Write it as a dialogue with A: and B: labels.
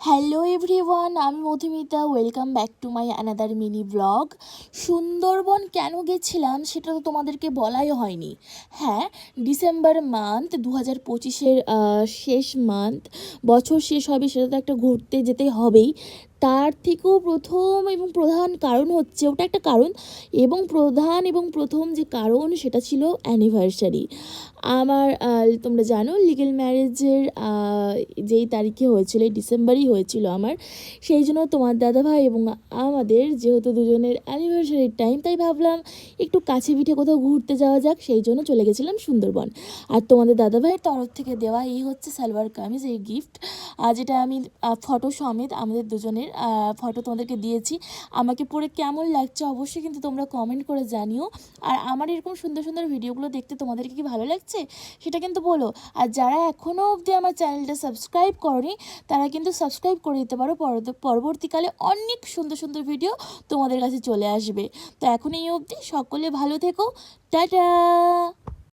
A: Hello everyone, আমি Madhumita. Welcome back to my another mini blog. Sundarban কেন গেছিলাম সেটা তো তোমাদেরকে বলাই হয়নি। হ্যাঁ, ডিসেম্বর মান্থ 2025-এর শেষ মান্থ, বছর শেষ হবে, সেটা তো একটা ঘুরতে যেতে হবেই। তার থেকেও প্রথম এবং প্রধান কারণ হচ্ছে, ওটা একটা কারণ এবং প্রধান এবং প্রথম যে কারণ সেটা ছিল অ্যানিভার্সারি। আমার তোমরা জানো লিগ্যাল ম্যারেজের যেই তারিখে হয়েছিল, এই ডিসেম্বরই হয়েছিল আমার। সেই জন্য তোমার দাদাভাই এবং আমাদের যেহেতু দুজনের অ্যানিভার্সারির টাইম, তাই ভাবলাম একটু কাছে পিঠে কোথাও ঘুরতে যাওয়া যাক। সেই জন্য চলে গেছিলাম সুন্দরবন। আর তোমাদের দাদাভাইয়ের তরফ থেকে দেওয়া এই হচ্ছে সালোয়ার কামিজ, এই গিফট, যেটা আমি ফটো সমেত আমাদের দুজনের ফটো তোমাদেরকে দিয়েছি। আমাকে পরে কেমন লাগছে অবশ্যই কিন্তু তোমরা কমেন্ট করে জানিও। আর আমার এরকম সুন্দর সুন্দর ভিডিওগুলো দেখতে তোমাদেরকে কি ভালো লাগছে সেটা কিন্তু বলো। আর যারা এখনও অবধি আমার চ্যানেলটা সাবস্ক্রাইব করনি, তারা কিন্তু সাবস্ক্রাইব করে দিতে পারো। পরবর্তীকালে অনেক সুন্দর সুন্দর ভিডিও তোমাদের কাছে চলে আসবে। তো এখন এই অবধি সকলে ভালো থেকো। টাটা।